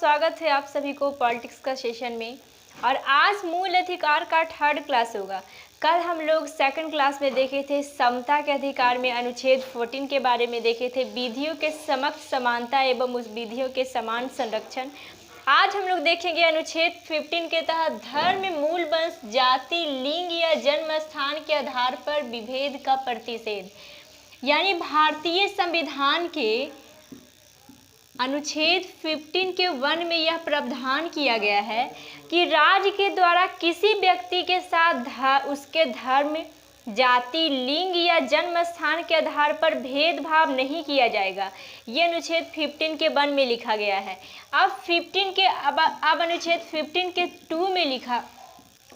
स्वागत है आप सभी को पॉलिटिक्स का सेशन में। और आज मूल अधिकार का थर्ड क्लास होगा। कल हम लोग सेकंड क्लास में देखे थे समता के अधिकार में अनुच्छेद 14 के बारे में देखे थे, विधियों के समक्ष समानता एवं उस विधियों के समान संरक्षण। आज हम लोग देखेंगे अनुच्छेद 15 के तहत धर्म, मूल वंश, जाति, लिंग या जन्म स्थान के आधार पर विभेद का प्रतिषेध। यानी भारतीय संविधान के अनुच्छेद 15 के 1 में यह प्रावधान किया गया है कि राज्य के द्वारा किसी व्यक्ति के साथ उसके धर्म, जाति, लिंग या जन्म स्थान के आधार पर भेदभाव नहीं किया जाएगा। ये अनुच्छेद 15 के 1 में लिखा गया है। अब अनुच्छेद 15 के 2 में लिखा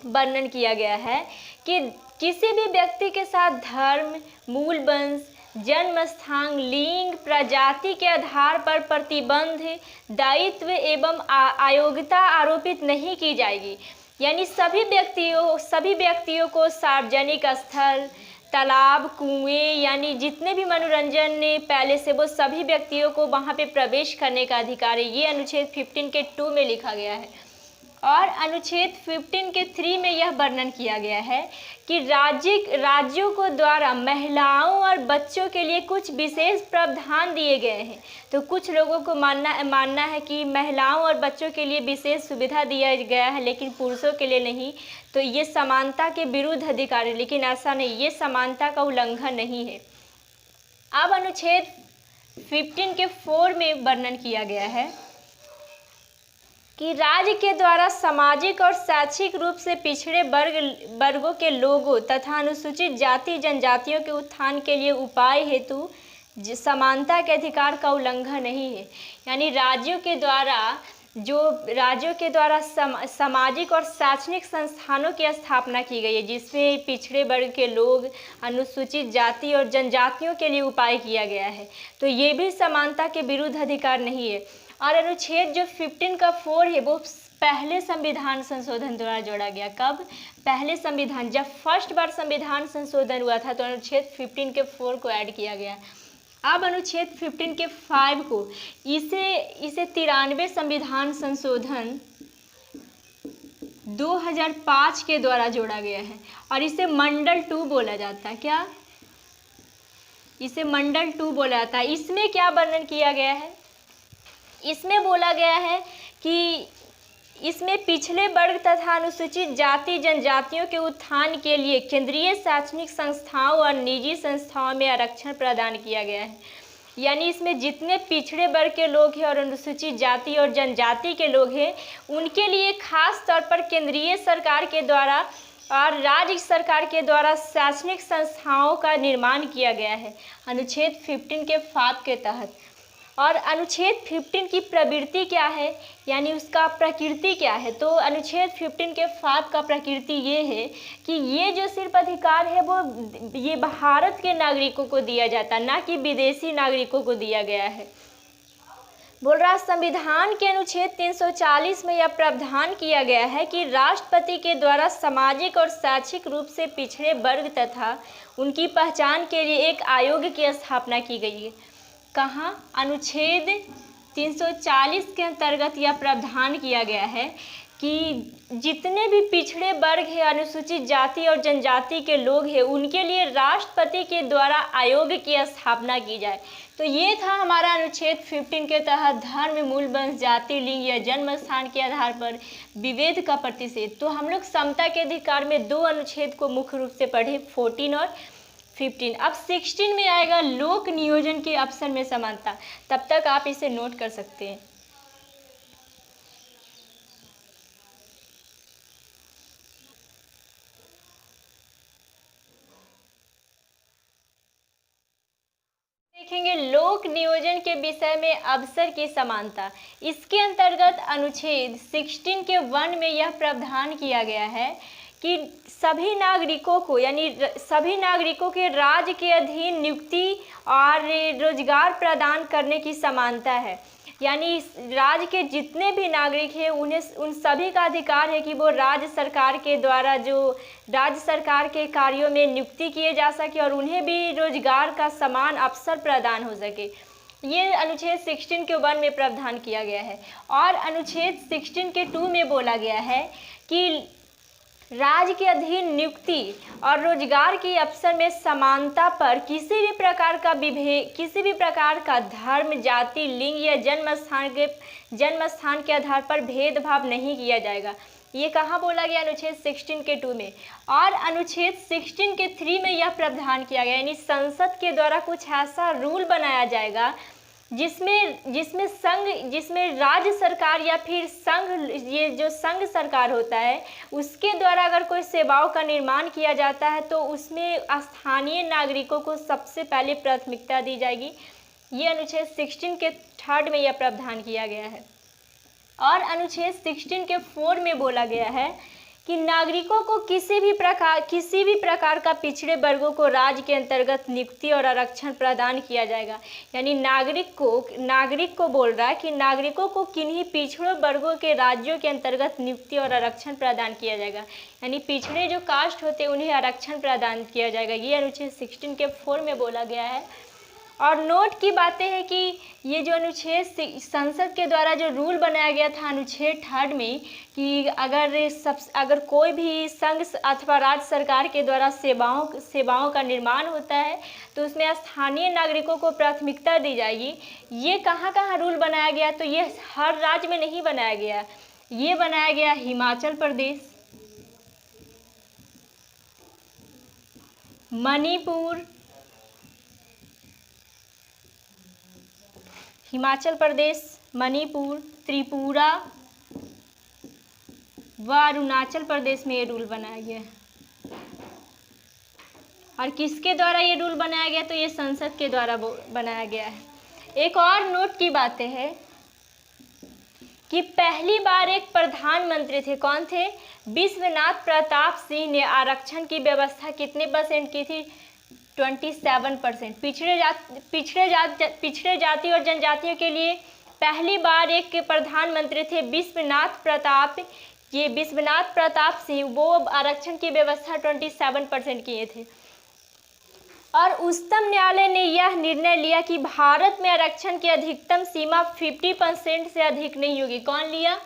वर्णन किया गया है कि किसी भी व्यक्ति के साथ धर्म, मूल वंश, जन्म स्थान, लिंग, प्रजाति के आधार पर प्रतिबंध, दायित्व एवं अयोग्यता आरोपित नहीं की जाएगी। यानी सभी व्यक्तियों को सार्वजनिक स्थल, तालाब, कुएं यानी जितने भी मनोरंजन पैलेस है वो सभी व्यक्तियों को वहां पे प्रवेश करने का अधिकार है। ये अनुच्छेद 15 के 2 में लिखा गया है। और अनुच्छेद 15 के 3 में यह वर्णन किया गया है कि राज्यों को द्वारा महिलाओं और बच्चों के लिए कुछ विशेष प्रावधान दिए गए हैं। तो कुछ लोगों को मानना है कि महिलाओं और बच्चों के लिए विशेष सुविधा दिया गया है लेकिन पुरुषों के लिए नहीं, तो ये समानता के विरुद्ध अधिकार है। लेकिन ऐसा नहीं, ये समानता का उल्लंघन नहीं है। अब अनुच्छेद 15 के 4 में वर्णन किया गया है कि राज्य के द्वारा सामाजिक और शैक्षिक रूप से पिछड़े वर्गों के लोगों तथा अनुसूचित जाति जनजातियों के उत्थान के लिए उपाय हेतु समानता के अधिकार का उल्लंघन नहीं है। यानी राज्यों के द्वारा सामाजिक और शैक्षणिक संस्थानों की स्थापना की गई है जिसमें पिछड़े वर्ग के लोग, अनुसूचित जाति और जनजातियों के लिए उपाय किया गया है, तो ये भी समानता के विरुद्ध अधिकार नहीं है। और अनुच्छेद जो 15 का 4 है वो पहले संविधान संशोधन द्वारा जोड़ा गया। कब? पहले संविधान, जब फर्स्ट बार संविधान संशोधन हुआ था तो अनुच्छेद 15 के 4 को ऐड किया गया। अब अनुच्छेद 15 के 5 को इसे 93 संविधान संशोधन 2005 के द्वारा जोड़ा गया है और इसे मंडल 2 बोला जाता है। क्या? इसे मंडल 2 बोला जाता है। इसमें क्या वर्णन किया गया है? इसमें बोला गया है कि इसमें पिछले वर्ग तथा अनुसूचित जाति जनजातियों के उत्थान के लिए केंद्रीय शैक्षणिक संस्थाओं और निजी संस्थाओं में आरक्षण प्रदान किया गया है। यानी इसमें जितने पिछड़े वर्ग के लोग हैं और अनुसूचित जाति और जनजाति के लोग हैं उनके लिए खास तौर पर केंद्रीय सरकार के द्वारा और राज्य सरकार के द्वारा शैक्षणिक संस्थाओं का निर्माण किया गया है अनुच्छेद 15 के 5 के तहत। और अनुच्छेद 15 की प्रवृत्ति क्या है, यानी उसका प्रकृति क्या है? तो अनुच्छेद 15 के 5 का प्रकृति ये है कि ये जो सिर्फ अधिकार है वो ये भारत के नागरिकों को दिया जाता, ना कि विदेशी नागरिकों को दिया गया है। बोल रहा संविधान के अनुच्छेद 340 में यह प्रावधान किया गया है कि राष्ट्रपति के द्वारा सामाजिक और शैक्षिक रूप से पिछड़े वर्ग तथा उनकी पहचान के लिए एक आयोग की स्थापना की गई है। कहाँ? अनुच्छेद 340 के अंतर्गत यह प्रावधान किया गया है कि जितने भी पिछड़े वर्ग है, अनुसूचित जाति और जनजाति के लोग हैं उनके लिए राष्ट्रपति के द्वारा आयोग की स्थापना की जाए। तो ये था हमारा अनुच्छेद 15 के तहत धर्म, मूल वंश, जाति, लिंग या जन्म स्थान के आधार पर विभेद का प्रतिषेध। तो हम लोग समता के अधिकार में 2 अनुच्छेद को मुख्य रूप से पढ़े, 14 और 15। अब 16 में आएगा लोक नियोजन के अवसर में समानता। तब तक आप इसे नोट कर सकते हैं। देखेंगे लोक नियोजन के विषय में अवसर की समानता। इसके अंतर्गत अनुच्छेद 16 के 1 में यह प्रावधान किया गया है कि सभी नागरिकों को, यानी सभी नागरिकों के राज्य के अधीन नियुक्ति और रोजगार प्रदान करने की समानता है। यानी राज्य के जितने भी नागरिक हैं उन सभी का अधिकार है कि वो राज्य सरकार के द्वारा जो राज्य सरकार के कार्यों में नियुक्ति किए जा सके और उन्हें भी रोजगार का समान अवसर प्रदान हो सके। ये अनुच्छेद 16 के 1 में प्रावधान किया गया है। और अनुच्छेद 16 के 2 में बोला गया है कि राज्य के अधीन नियुक्ति और रोजगार के अवसर में समानता पर किसी भी प्रकार का धर्म, जाति, लिंग या जन्म स्थान के आधार पर भेदभाव नहीं किया जाएगा। ये कहाँ बोला गया? अनुच्छेद 16 के 2 में। और अनुच्छेद 16 के 3 में यह प्रावधान किया गया, यानी संसद के द्वारा कुछ ऐसा रूल बनाया जाएगा जिसमें राज्य सरकार या फिर संघ, ये जो संघ सरकार होता है, उसके द्वारा अगर कोई सेवाओं का निर्माण किया जाता है तो उसमें स्थानीय नागरिकों को सबसे पहले प्राथमिकता दी जाएगी। ये अनुच्छेद 16 के 3 में यह प्रावधान किया गया है। और अनुच्छेद 16 के 4 में बोला गया है कि नागरिकों को किसी भी प्रकार का पिछड़े वर्गों को राज्य के अंतर्गत नियुक्ति और आरक्षण प्रदान किया जाएगा। यानी नागरिक को बोल रहा है कि नागरिकों को किन्हीं पिछड़े वर्गों के राज्यों के अंतर्गत नियुक्ति और आरक्षण प्रदान किया जाएगा। यानी पिछड़े जो कास्ट होते हैं उन्हें आरक्षण प्रदान किया जाएगा। ये अनुच्छेद 16 के 4 में बोला गया है। और नोट की बातें हैं कि ये जो अनुच्छेद संसद के द्वारा जो रूल बनाया गया था अनुच्छेद 3 में कि अगर कोई भी संघ अथवा राज्य सरकार के द्वारा सेवाओं का निर्माण होता है तो उसमें स्थानीय नागरिकों को प्राथमिकता दी जाएगी। ये कहाँ रूल बनाया गया? तो ये हर राज्य में नहीं बनाया गया, ये बनाया गया हिमाचल प्रदेश, मणिपुर, हिमाचल प्रदेश, मणिपुर, त्रिपुरा व अरुणाचल प्रदेश में ये रूल बनाया गया है। और किसके द्वारा ये रूल बनाया गया? तो ये संसद के द्वारा बनाया गया है। एक और नोट की बातें है कि पहली बार एक प्रधानमंत्री थे, कौन थे? विश्वनाथ प्रताप सिंह ने आरक्षण की व्यवस्था कितने % की थी? 27%। पिछड़े जाति और जनजातियों के लिए पहली बार एक प्रधानमंत्री थे विश्वनाथ प्रताप सिंह, वो आरक्षण की व्यवस्था 27% किए थे। और उच्चतम न्यायालय ने यह निर्णय लिया कि भारत में आरक्षण की अधिकतम सीमा 50% से अधिक नहीं होगी। कौन लिया?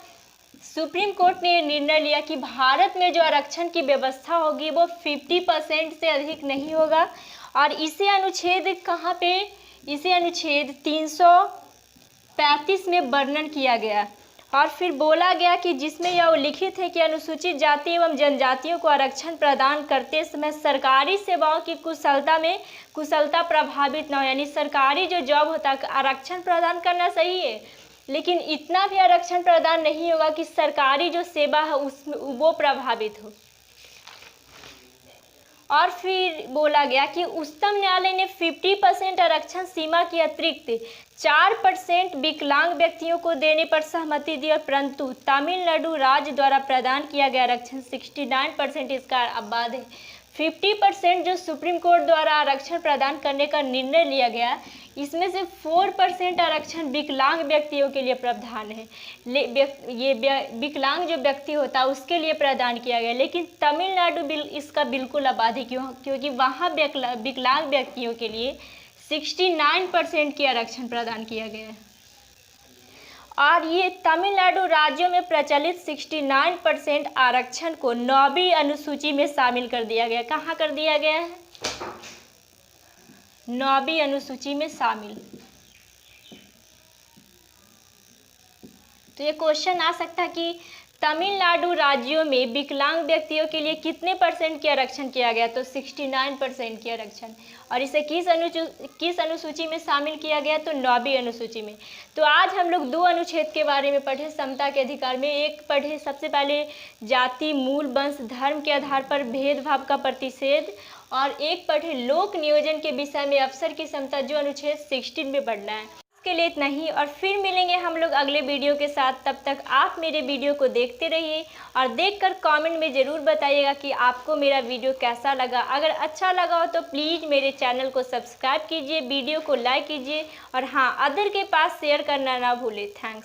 सुप्रीम कोर्ट ने निर्णय लिया कि भारत में जो आरक्षण की व्यवस्था होगी वो 50% से अधिक नहीं होगा। और इसे अनुच्छेद कहाँ पे? इसे अनुच्छेद 335 में वर्णन किया गया। और फिर बोला गया कि जिसमें यह उल्लिखित है कि अनुसूचित जाति एवं जनजातियों को आरक्षण प्रदान करते समय सरकारी सेवाओं की कुशलता प्रभावित न हो। यानी सरकारी जो जॉब होता है, आरक्षण प्रदान करना सही है, लेकिन इतना भी आरक्षण प्रदान नहीं होगा कि सरकारी जो सेवा है उसमें वो प्रभावित हो। और फिर बोला गया कि उच्चतम न्यायालय ने 50% आरक्षण सीमा के अतिरिक्त 4% विकलांग व्यक्तियों को देने पर सहमति दी, परंतु तमिलनाडु राज्य द्वारा प्रदान किया गया आरक्षण 69% इसका अपवाद है। 50% जो सुप्रीम कोर्ट द्वारा आरक्षण प्रदान करने का निर्णय लिया गया, इसमें से 4% आरक्षण विकलांग व्यक्तियों के लिए प्रावधान है। ये विकलांग जो व्यक्ति होता है उसके लिए प्रदान किया गया, लेकिन तमिलनाडु इसका बिल्कुल आबादी क्योंकि वहाँ विकलांग व्यक्तियों के लिए 69% की आरक्षण प्रदान किया गया है। और ये तमिलनाडु राज्यों में प्रचलित 69% आरक्षण को 9वीं अनुसूची में शामिल कर दिया गया। कहाँ कर दिया गया है? 9वीं अनुसूची में शामिल। तो ये क्वेश्चन आ सकता है कि तमिलनाडु राज्यों में विकलांग व्यक्तियों के लिए कितने % की आरक्षण किया गया? तो 69% की आरक्षण। और इसे किस अनुसूची में शामिल किया गया? तो 9वीं अनुसूची में। तो आज हम लोग 2 अनुच्छेद के बारे में पढ़े समता के अधिकार में। एक पढ़े सबसे पहले जाति, मूल, वंश, धर्म के आधार पर भेदभाव का प्रतिषेध, और एक पढ़े लोक नियोजन के विषय में अवसर की समता, जो अनुच्छेद 16 में पढ़ना है। के लिए इतना ही, और फिर मिलेंगे हम लोग अगले वीडियो के साथ। तब तक आप मेरे वीडियो को देखते रहिए और देखकर कमेंट में ज़रूर बताइएगा कि आपको मेरा वीडियो कैसा लगा। अगर अच्छा लगा हो तो प्लीज़ मेरे चैनल को सब्सक्राइब कीजिए, वीडियो को लाइक कीजिए, और हाँ, अदर के पास शेयर करना ना भूलें। थैंक्स।